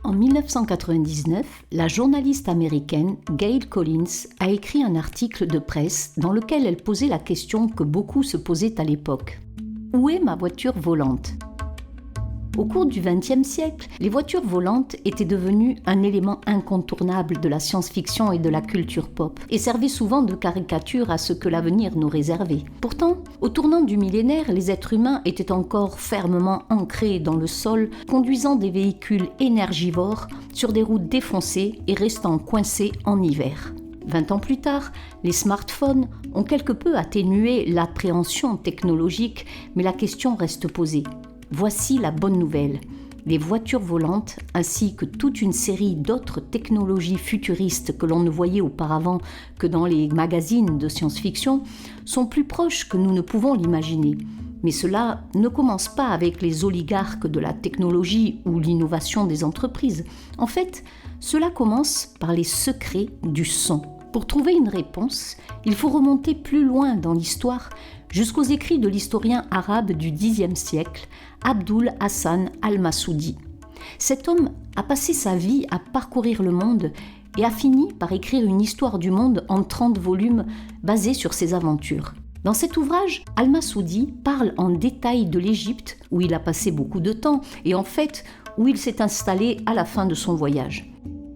En 1999, la journaliste américaine Gail Collins a écrit un article de presse dans lequel elle posait la question que beaucoup se posaient à l'époque. Où est ma voiture volante ? Au cours du XXe siècle, les voitures volantes étaient devenues un élément incontournable de la science-fiction et de la culture pop, et servaient souvent de caricature à ce que l'avenir nous réservait. Pourtant, au tournant du millénaire, les êtres humains étaient encore fermement ancrés dans le sol, conduisant des véhicules énergivores sur des routes défoncées et restant coincés en hiver. 20 ans plus tard, les smartphones ont quelque peu atténué l'appréhension technologique, mais la question reste posée. Voici la bonne nouvelle. Les voitures volantes, ainsi que toute une série d'autres technologies futuristes que l'on ne voyait auparavant que dans les magazines de science-fiction, sont plus proches que nous ne pouvons l'imaginer. Mais cela ne commence pas avec les oligarques de la technologie ou l'innovation des entreprises. En fait, cela commence par les secrets du son. Pour trouver une réponse, il faut remonter plus loin dans l'histoire, jusqu'aux écrits de l'historien arabe du Xe siècle, Abdul Hassan al-Massoudi. Cet homme a passé sa vie à parcourir le monde et a fini par écrire une histoire du monde en 30 volumes basée sur ses aventures. Dans cet ouvrage, al-Massoudi parle en détail de l'Égypte, où il a passé beaucoup de temps, et en fait, où il s'est installé à la fin de son voyage.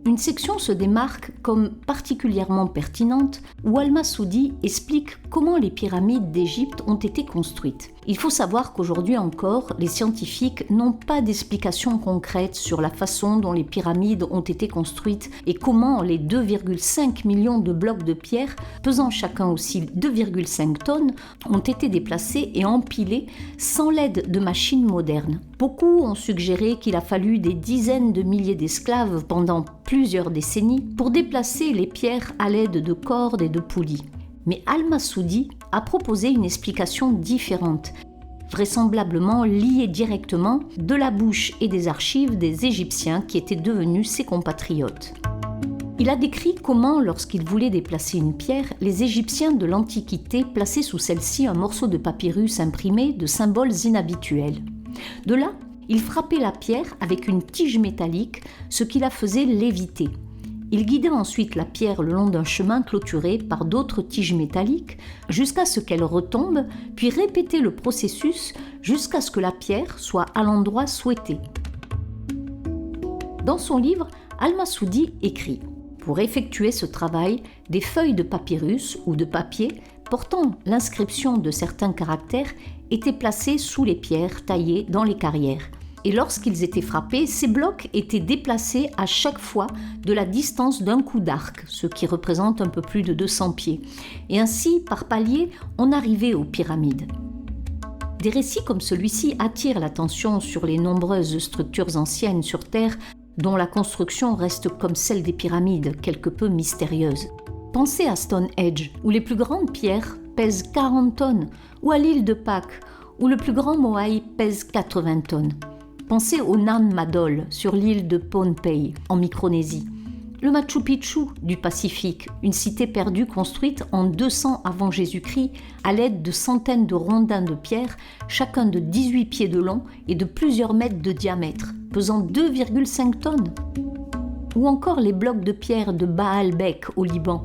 Une section se démarque comme particulièrement pertinente où al-Massoudi explique comment les pyramides d'Égypte ont été construites. Il faut savoir qu'aujourd'hui encore, les scientifiques n'ont pas d'explication concrète sur la façon dont les pyramides ont été construites et comment les 2,5 millions de blocs de pierre, pesant chacun aussi 2,5 tonnes, ont été déplacés et empilés sans l'aide de machines modernes. Beaucoup ont suggéré qu'il a fallu des dizaines de milliers d'esclaves pendant plusieurs décennies pour déplacer les pierres à l'aide de cordes et de poulies. Mais al-Massoudi a proposé une explication différente, vraisemblablement liée directement de la bouche et des archives des Égyptiens qui étaient devenus ses compatriotes. Il a décrit comment, lorsqu'ils voulaient déplacer une pierre, les Égyptiens de l'Antiquité plaçaient sous celle-ci un morceau de papyrus imprimé de symboles inhabituels. De là, ils frappaient la pierre avec une tige métallique, ce qui la faisait léviter. Il guidait ensuite la pierre le long d'un chemin clôturé par d'autres tiges métalliques jusqu'à ce qu'elle retombe, puis répétait le processus jusqu'à ce que la pierre soit à l'endroit souhaité. Dans son livre, al-Massoudi écrit « Pour effectuer ce travail, des feuilles de papyrus ou de papier portant l'inscription de certains caractères étaient placées sous les pierres taillées dans les carrières. Et lorsqu'ils étaient frappés, ces blocs étaient déplacés à chaque fois de la distance d'un coup d'arc, ce qui représente un peu plus de 200 pieds. Et ainsi, par paliers, on arrivait aux pyramides. Des récits comme celui-ci attirent l'attention sur les nombreuses structures anciennes sur Terre dont la construction reste comme celle des pyramides, quelque peu mystérieuse. Pensez à Stonehenge, où les plus grandes pierres pèsent 40 tonnes, ou à l'île de Pâques, où le plus grand moai pèse 80 tonnes. Pensez au Nan Madol, sur l'île de Pohnpei, en Micronésie. Le Machu Picchu du Pacifique, une cité perdue construite en 200 avant Jésus-Christ à l'aide de centaines de rondins de pierre, chacun de 18 pieds de long et de plusieurs mètres de diamètre, pesant 2,5 tonnes. Ou encore les blocs de pierre de Baalbek au Liban,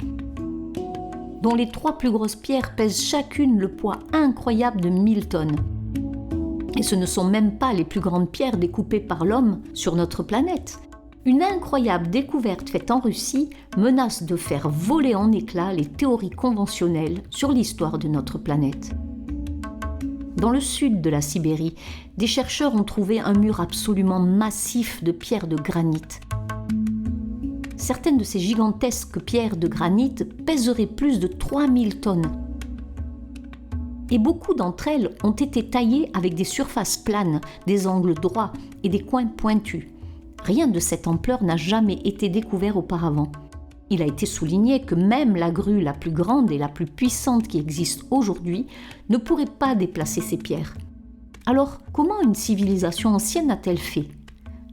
dont les 3 plus grosses pierres pèsent chacune le poids incroyable de 1000 tonnes. Et ce ne sont même pas les plus grandes pierres découpées par l'homme sur notre planète. Une incroyable découverte faite en Russie menace de faire voler en éclats les théories conventionnelles sur l'histoire de notre planète. Dans le sud de la Sibérie, des chercheurs ont trouvé un mur absolument massif de pierres de granit. Certaines de ces gigantesques pierres de granit pèseraient plus de 3000 tonnes. Et beaucoup d'entre elles ont été taillées avec des surfaces planes, des angles droits et des coins pointus. Rien de cette ampleur n'a jamais été découvert auparavant. Il a été souligné que même la grue la plus grande et la plus puissante qui existe aujourd'hui ne pourrait pas déplacer ces pierres. Alors, comment une civilisation ancienne a-t-elle fait ?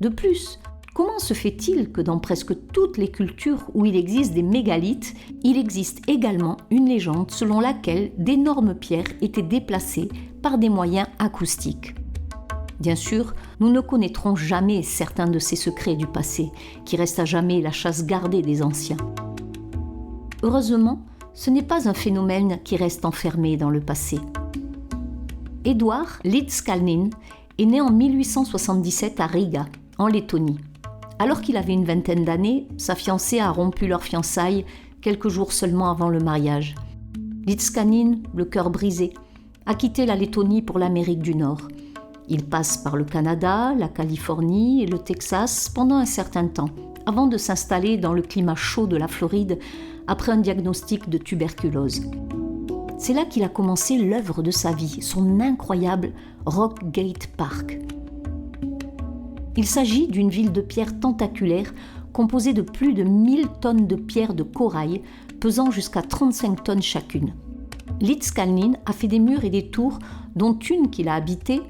De plus, comment Comment se fait-il que dans presque toutes les cultures où il existe des mégalithes, il existe également une légende selon laquelle d'énormes pierres étaient déplacées par des moyens acoustiques ? Bien sûr, nous ne connaîtrons jamais certains de ces secrets du passé, qui restent à jamais la chasse gardée des anciens. Heureusement, ce n'est pas un phénomène qui reste enfermé dans le passé. Édouard Lidskalnin est né en 1877 à Riga, en Lettonie. Alors qu'il avait une vingtaine d'années, sa fiancée a rompu leurs fiançailles quelques jours seulement avant le mariage. Lidskalnin, le cœur brisé, a quitté la Lettonie pour l'Amérique du Nord. Il passe par le Canada, la Californie et le Texas pendant un certain temps, avant de s'installer dans le climat chaud de la Floride après un diagnostic de tuberculose. C'est là qu'il a commencé l'œuvre de sa vie, son incroyable Rockgate Park. Il s'agit d'une ville de pierre tentaculaire composée de plus de 1000 tonnes de pierres de corail, pesant jusqu'à 35 tonnes chacune. Lidskalnin a fait des murs et des tours, dont une qu'il a habitée.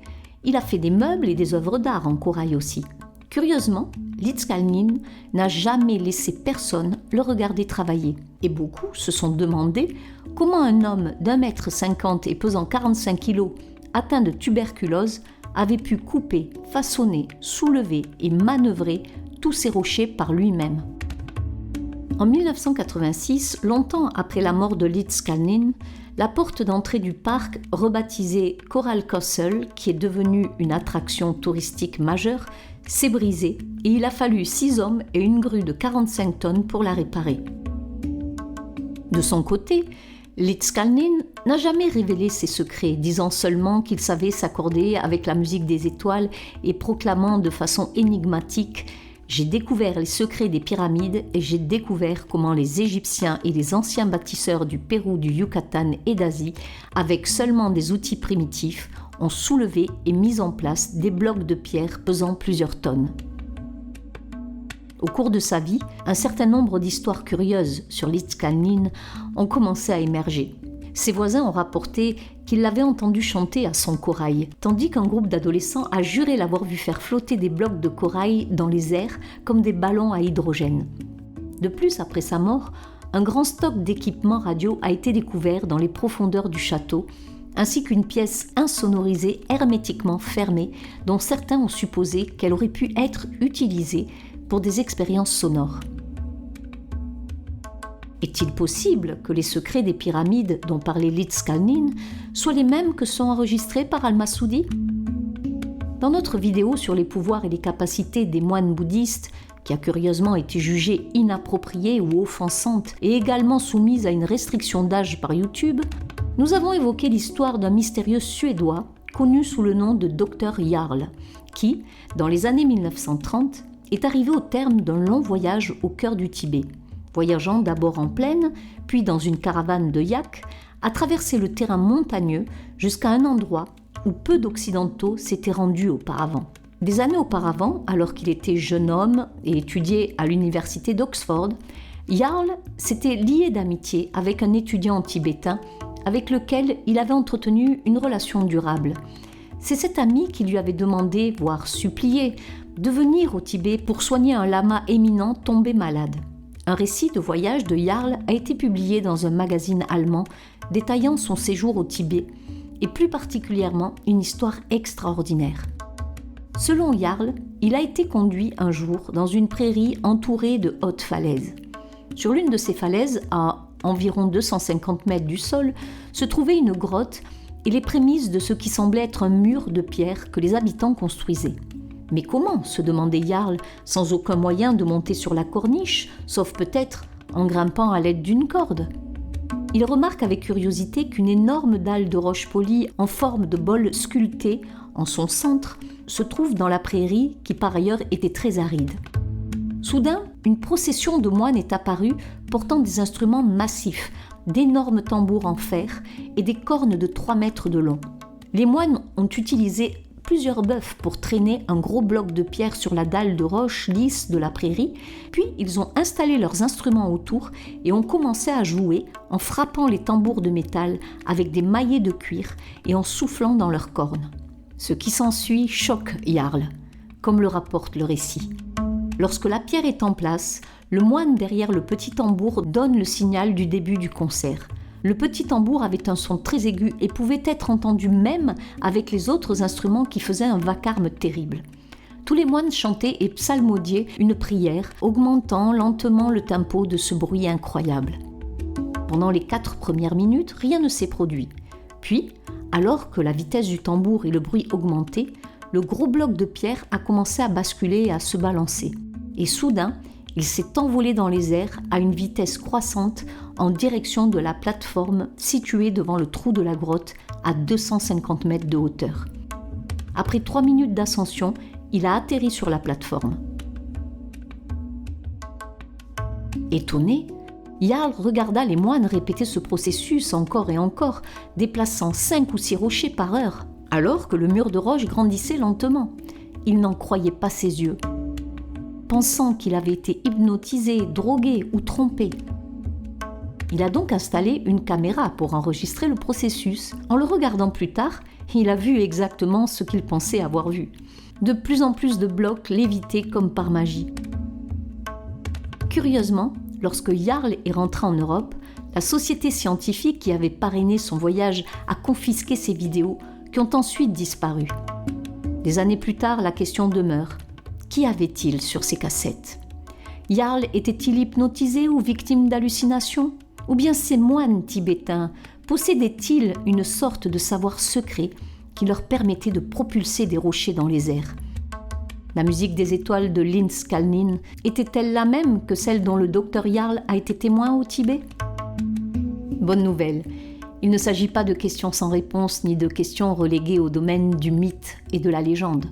Il a fait des meubles et des œuvres d'art en corail aussi. Curieusement, Lidskalnin n'a jamais laissé personne le regarder travailler. Et beaucoup se sont demandé comment un homme d'1,50 m et pesant 45 kg, atteint de tuberculose, avait pu couper, façonner, soulever et manœuvrer tous ces rochers par lui-même. En 1986, longtemps après la mort de Lidskalnin, la porte d'entrée du parc, rebaptisée Coral Castle, qui est devenue une attraction touristique majeure, s'est brisée et il a fallu 6 hommes et une grue de 45 tonnes pour la réparer. De son côté, Lidskalnin n'a jamais révélé ses secrets, disant seulement qu'il savait s'accorder avec la musique des étoiles et proclamant de façon énigmatique « J'ai découvert les secrets des pyramides et j'ai découvert comment les Égyptiens et les anciens bâtisseurs du Pérou, du Yucatan et d'Asie, avec seulement des outils primitifs, ont soulevé et mis en place des blocs de pierre pesant plusieurs tonnes. » Au cours de sa vie, un certain nombre d'histoires curieuses sur Lidskalnin ont commencé à émerger. Ses voisins ont rapporté qu'ils l'avaient entendu chanter à son corail, tandis qu'un groupe d'adolescents a juré l'avoir vu faire flotter des blocs de corail dans les airs comme des ballons à hydrogène. De plus, après sa mort, un grand stock d'équipements radio a été découvert dans les profondeurs du château, ainsi qu'une pièce insonorisée hermétiquement fermée dont certains ont supposé qu'elle aurait pu être utilisée pour des expériences sonores. Est-il possible que les secrets des pyramides dont parlait Lidskalnin soient les mêmes que ceux enregistrés par Al-Massoudi ? Dans notre vidéo sur les pouvoirs et les capacités des moines bouddhistes, qui a curieusement été jugée inappropriée ou offensante et également soumise à une restriction d'âge par YouTube, nous avons évoqué l'histoire d'un mystérieux Suédois connu sous le nom de Dr Jarl, qui, dans les années 1930, est arrivé au terme d'un long voyage au cœur du Tibet. Voyageant d'abord en plaine, puis dans une caravane de yaks, a traversé le terrain montagneux jusqu'à un endroit où peu d'Occidentaux s'étaient rendus auparavant. Des années auparavant, alors qu'il était jeune homme et étudiait à l'université d'Oxford, Jarl s'était lié d'amitié avec un étudiant tibétain avec lequel il avait entretenu une relation durable. C'est cet ami qui lui avait demandé, voire supplié, de venir au Tibet pour soigner un lama éminent tombé malade. Un récit de voyage de Jarl a été publié dans un magazine allemand détaillant son séjour au Tibet et plus particulièrement une histoire extraordinaire. Selon Jarl, il a été conduit un jour dans une prairie entourée de hautes falaises. Sur l'une de ces falaises, à environ 250 mètres du sol, se trouvait une grotte et les prémices de ce qui semblait être un mur de pierre que les habitants construisaient. Mais comment, se demandait Jarl, sans aucun moyen de monter sur la corniche, sauf peut-être en grimpant à l'aide d'une corde ? Il remarque avec curiosité qu'une énorme dalle de roche polie en forme de bol sculpté en son centre se trouve dans la prairie qui par ailleurs était très aride. Soudain, une procession de moines est apparue portant des instruments massifs, d'énormes tambours en fer et des cornes de 3 mètres de long. Les moines ont utilisé plusieurs bœufs pour traîner un gros bloc de pierre sur la dalle de roche lisse de la prairie, puis ils ont installé leurs instruments autour et ont commencé à jouer en frappant les tambours de métal avec des maillets de cuir et en soufflant dans leurs cornes. Ce qui s'ensuit choque Jarl, comme le rapporte le récit. Lorsque la pierre est en place, le moine derrière le petit tambour donne le signal du début du concert. Le petit tambour avait un son très aigu et pouvait être entendu même avec les autres instruments qui faisaient un vacarme terrible. Tous les moines chantaient et psalmodiaient une prière, augmentant lentement le tempo de ce bruit incroyable. Pendant les 4 premières minutes, rien ne s'est produit. Puis, alors que la vitesse du tambour et le bruit augmentaient, le gros bloc de pierre a commencé à basculer et à se balancer. Et soudain, il s'est envolé dans les airs à une vitesse croissante en direction de la plateforme située devant le trou de la grotte à 250 mètres de hauteur. Après 3 minutes d'ascension, il a atterri sur la plateforme. Étonné, Jarl regarda les moines répéter ce processus encore et encore, déplaçant 5 ou 6 rochers par heure, alors que le mur de roche grandissait lentement. Il n'en croyait pas ses yeux, pensant qu'il avait été hypnotisé, drogué ou trompé. Il a donc installé une caméra pour enregistrer le processus. En le regardant plus tard, il a vu exactement ce qu'il pensait avoir vu. De plus en plus de blocs lévitaient comme par magie. Curieusement, lorsque Jarl est rentré en Europe, la société scientifique qui avait parrainé son voyage a confisqué ses vidéos, qui ont ensuite disparu. Des années plus tard, la question demeure. Qu'y avait-il sur ces cassettes ? Jarl était-il hypnotisé ou victime d'hallucinations ? Ou bien ces moines tibétains possédaient-ils une sorte de savoir secret qui leur permettait de propulser des rochers dans les airs ? La musique des étoiles de Linz Kalnin était-elle la même que celle dont le docteur Jarl a été témoin au Tibet ? Bonne nouvelle, il ne s'agit pas de questions sans réponse ni de questions reléguées au domaine du mythe et de la légende.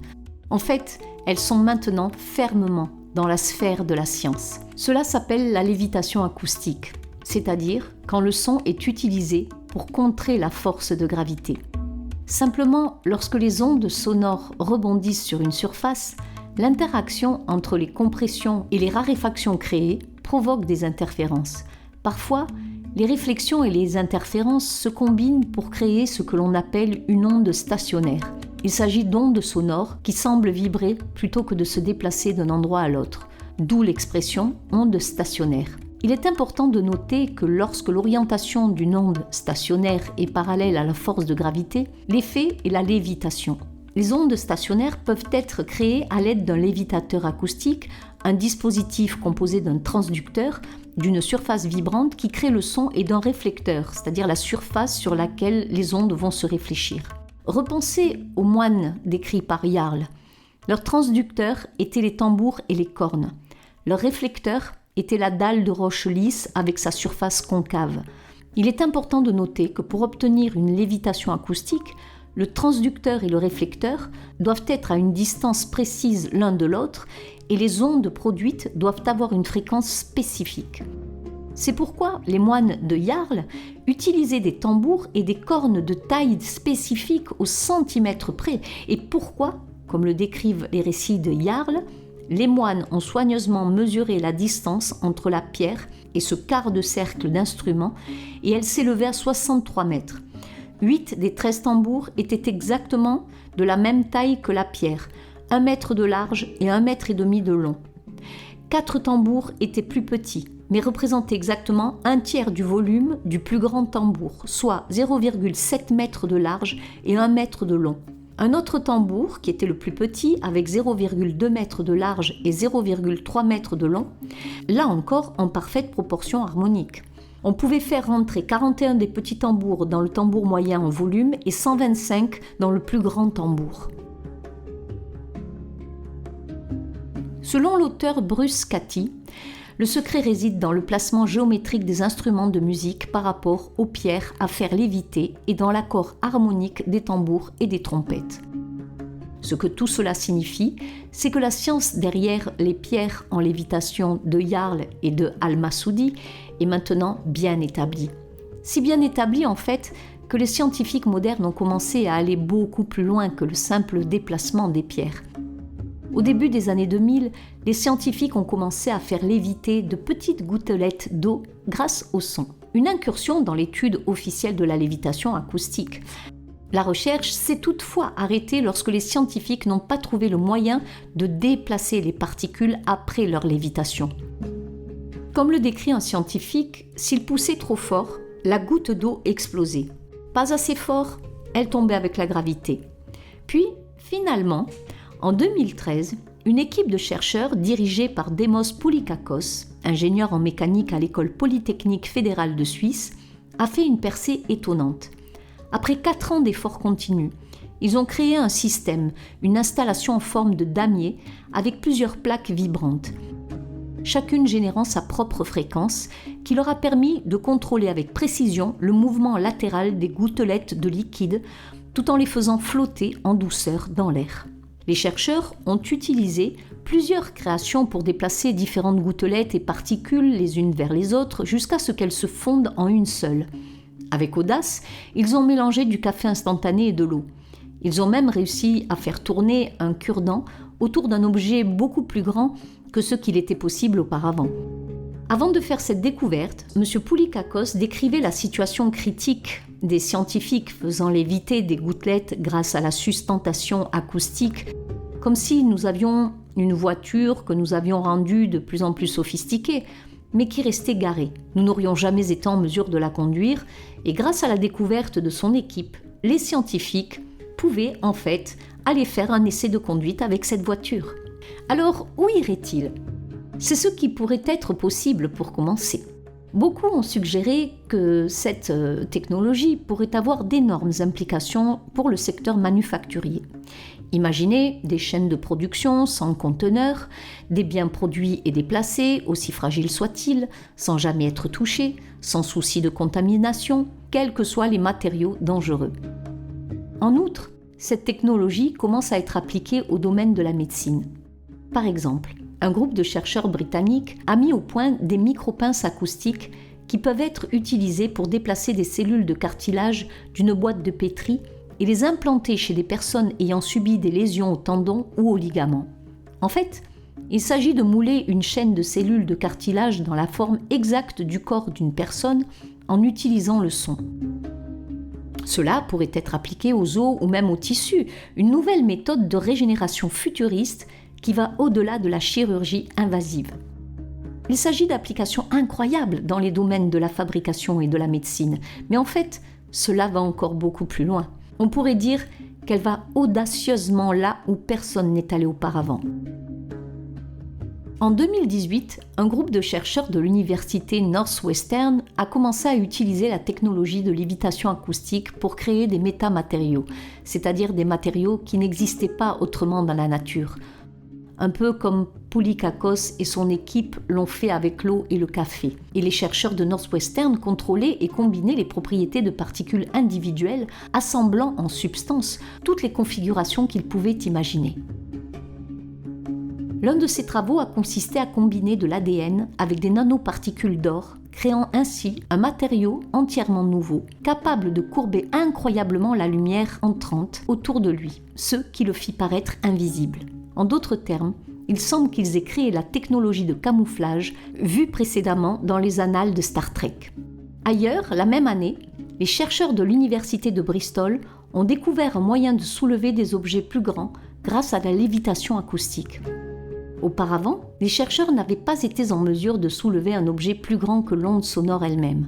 En fait, elles sont maintenant fermement dans la sphère de la science. Cela s'appelle la lévitation acoustique, c'est-à-dire quand le son est utilisé pour contrer la force de gravité. Simplement, lorsque les ondes sonores rebondissent sur une surface, l'interaction entre les compressions et les raréfactions créées provoque des interférences. Parfois, les réflexions et les interférences se combinent pour créer ce que l'on appelle une onde stationnaire. Il s'agit d'ondes sonores qui semblent vibrer plutôt que de se déplacer d'un endroit à l'autre, d'où l'expression onde stationnaire. Il est important de noter que lorsque l'orientation d'une onde stationnaire est parallèle à la force de gravité, l'effet est la lévitation. Les ondes stationnaires peuvent être créées à l'aide d'un lévitateur acoustique, un dispositif composé d'un transducteur, d'une surface vibrante qui crée le son et d'un réflecteur, c'est-à-dire la surface sur laquelle les ondes vont se réfléchir. Repensez aux moines décrits par Jarl. Leurs transducteurs étaient les tambours et les cornes. Leur réflecteur était la dalle de roche lisse avec sa surface concave. Il est important de noter que pour obtenir une lévitation acoustique, le transducteur et le réflecteur doivent être à une distance précise l'un de l'autre et les ondes produites doivent avoir une fréquence spécifique. C'est pourquoi les moines de Jarl utilisaient des tambours et des cornes de taille spécifique au centimètre près et pourquoi, comme le décrivent les récits de Jarl, les moines ont soigneusement mesuré la distance entre la pierre et ce quart de cercle d'instruments et elle s'élevait à 63 mètres. 8 des 13 tambours étaient exactement de la même taille que la pierre, 1 mètre de large et 1,5 mètre de long. 4 tambours étaient plus petits, mais représentaient exactement un tiers du volume du plus grand tambour, soit 0,7 mètre de large et 1 mètre de long. Un autre tambour, qui était le plus petit, avec 0,2 mètre de large et 0,3 mètre de long, là encore en parfaite proportion harmonique. On pouvait faire rentrer 41 des petits tambours dans le tambour moyen en volume et 125 dans le plus grand tambour. Selon l'auteur Bruce Cathy, le secret réside dans le placement géométrique des instruments de musique par rapport aux pierres à faire léviter et dans l'accord harmonique des tambours et des trompettes. Ce que tout cela signifie, c'est que la science derrière les pierres en lévitation de Jarl et de Al-Masudi est maintenant bien établie. Si bien établie en fait que les scientifiques modernes ont commencé à aller beaucoup plus loin que le simple déplacement des pierres. Au début des années 2000, les scientifiques ont commencé à faire léviter de petites gouttelettes d'eau grâce au son. Une incursion dans l'étude officielle de la lévitation acoustique. La recherche s'est toutefois arrêtée lorsque les scientifiques n'ont pas trouvé le moyen de déplacer les particules après leur lévitation. Comme le décrit un scientifique, s'il poussait trop fort, la goutte d'eau explosait. Pas assez fort, elle tombait avec la gravité. Puis, finalement, en 2013, une équipe de chercheurs dirigée par Demos Poulikakos, ingénieur en mécanique à l'École polytechnique fédérale de Suisse, a fait une percée étonnante. Après 4 ans d'efforts continus, ils ont créé un système, une installation en forme de damier avec plusieurs plaques vibrantes, chacune générant sa propre fréquence, qui leur a permis de contrôler avec précision le mouvement latéral des gouttelettes de liquide, tout en les faisant flotter en douceur dans l'air. Les chercheurs ont utilisé plusieurs créations pour déplacer différentes gouttelettes et particules les unes vers les autres jusqu'à ce qu'elles se fondent en une seule. Avec audace, ils ont mélangé du café instantané et de l'eau. Ils ont même réussi à faire tourner un cure-dent autour d'un objet beaucoup plus grand que ce qu'il était possible auparavant. Avant de faire cette découverte, M. Poulikakos décrivait la situation critique des scientifiques faisant léviter des gouttelettes grâce à la sustentation acoustique, comme si nous avions une voiture que nous avions rendue de plus en plus sophistiquée, mais qui restait garée. Nous n'aurions jamais été en mesure de la conduire, et grâce à la découverte de son équipe, les scientifiques pouvaient en fait aller faire un essai de conduite avec cette voiture. Alors, où irait-il ? C'est ce qui pourrait être possible pour commencer. Beaucoup ont suggéré que cette technologie pourrait avoir d'énormes implications pour le secteur manufacturier. Imaginez des chaînes de production sans conteneurs, des biens produits et déplacés, aussi fragiles soient-ils, sans jamais être touchés, sans souci de contamination, quels que soient les matériaux dangereux. En outre, cette technologie commence à être appliquée au domaine de la médecine. Par exemple, un groupe de chercheurs britanniques a mis au point des micro-pinces acoustiques qui peuvent être utilisées pour déplacer des cellules de cartilage d'une boîte de pétri et les implanter chez des personnes ayant subi des lésions aux tendons ou aux ligaments. En fait, il s'agit de mouler une chaîne de cellules de cartilage dans la forme exacte du corps d'une personne en utilisant le son. Cela pourrait être appliqué aux os ou même aux tissus, une nouvelle méthode de régénération futuriste qui va au-delà de la chirurgie invasive. Il s'agit d'applications incroyables dans les domaines de la fabrication et de la médecine, mais en fait, cela va encore beaucoup plus loin. On pourrait dire qu'elle va audacieusement là où personne n'est allé auparavant. En 2018, un groupe de chercheurs de l'université Northwestern a commencé à utiliser la technologie de lévitation acoustique pour créer des métamatériaux, c'est-à-dire des matériaux qui n'existaient pas autrement dans la nature. Un peu comme Poulikakos et son équipe l'ont fait avec l'eau et le café. Et les chercheurs de Northwestern contrôlaient et combinaient les propriétés de particules individuelles, assemblant en substance toutes les configurations qu'ils pouvaient imaginer. L'un de ces travaux a consisté à combiner de l'ADN avec des nanoparticules d'or, créant ainsi un matériau entièrement nouveau, capable de courber incroyablement la lumière entrante autour de lui, ce qui le fit paraître invisible. En d'autres termes, il semble qu'ils aient créé la technologie de camouflage vue précédemment dans les annales de Star Trek. Ailleurs, la même année, les chercheurs de l'université de Bristol ont découvert un moyen de soulever des objets plus grands grâce à la lévitation acoustique. Auparavant, les chercheurs n'avaient pas été en mesure de soulever un objet plus grand que l'onde sonore elle-même.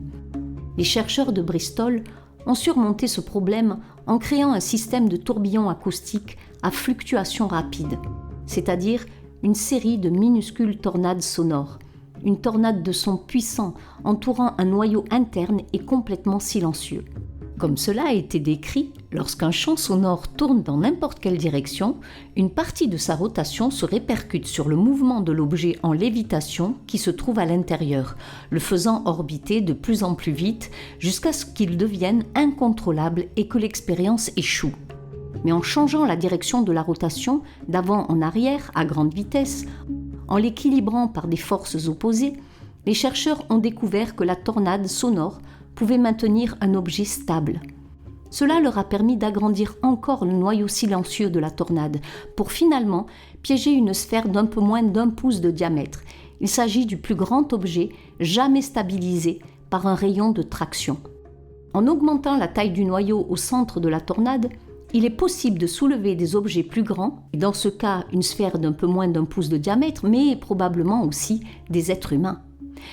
Les chercheurs de Bristol ont surmonté ce problème en créant un système de tourbillons acoustiques à fluctuation rapide, c'est-à-dire une série de minuscules tornades sonores, une tornade de son puissant entourant un noyau interne et complètement silencieux. Comme cela a été décrit, lorsqu'un champ sonore tourne dans n'importe quelle direction, une partie de sa rotation se répercute sur le mouvement de l'objet en lévitation qui se trouve à l'intérieur, le faisant orbiter de plus en plus vite jusqu'à ce qu'il devienne incontrôlable et que l'expérience échoue. Mais en changeant la direction de la rotation d'avant en arrière à grande vitesse, en l'équilibrant par des forces opposées, les chercheurs ont découvert que la tornade sonore pouvait maintenir un objet stable. Cela leur a permis d'agrandir encore le noyau silencieux de la tornade pour finalement piéger une sphère d'un peu moins d'1 pouce de diamètre. Il s'agit du plus grand objet jamais stabilisé par un rayon de traction. En augmentant la taille du noyau au centre de la tornade, il est possible de soulever des objets plus grands, et dans ce cas une sphère d'un peu moins d'1 pouce de diamètre, mais probablement aussi des êtres humains.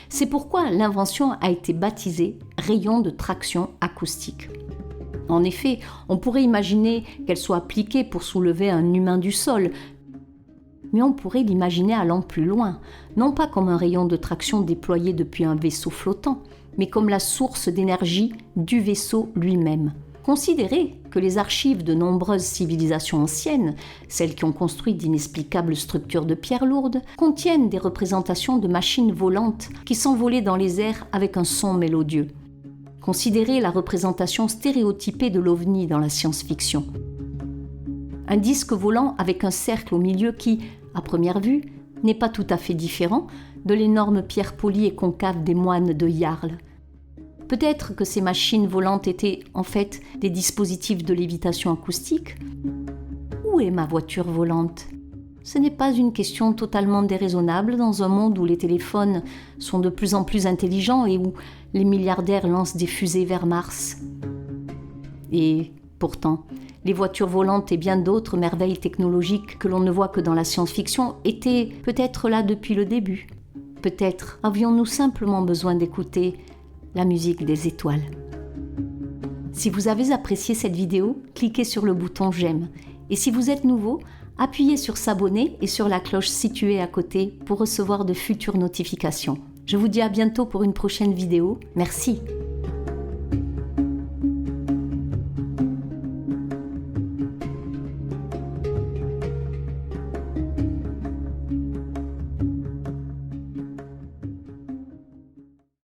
C'est pourquoi l'invention a été baptisée rayon de traction acoustique. En effet, on pourrait imaginer qu'elle soit appliquée pour soulever un humain du sol, mais on pourrait l'imaginer allant plus loin, non pas comme un rayon de traction déployé depuis un vaisseau flottant, mais comme la source d'énergie du vaisseau lui-même. Considérez que les archives de nombreuses civilisations anciennes, celles qui ont construit d'inexplicables structures de pierre lourdes, contiennent des représentations de machines volantes qui s'envolaient dans les airs avec un son mélodieux. Considérez la représentation stéréotypée de l'OVNI dans la science-fiction. Un disque volant avec un cercle au milieu qui, à première vue, n'est pas tout à fait différent de l'énorme pierre polie et concave des moines de Jarl. Peut-être que ces machines volantes étaient en fait des dispositifs de lévitation acoustique. Où est ma voiture volante ? Ce n'est pas une question totalement déraisonnable dans un monde où les téléphones sont de plus en plus intelligents et où les milliardaires lancent des fusées vers Mars. Et pourtant, les voitures volantes et bien d'autres merveilles technologiques que l'on ne voit que dans la science-fiction étaient peut-être là depuis le début. Peut-être avions-nous simplement besoin d'écouter la musique des étoiles. Si vous avez apprécié cette vidéo, cliquez sur le bouton j'aime. Et si vous êtes nouveau, appuyez sur s'abonner et sur la cloche située à côté pour recevoir de futures notifications. Je vous dis à bientôt pour une prochaine vidéo. Merci.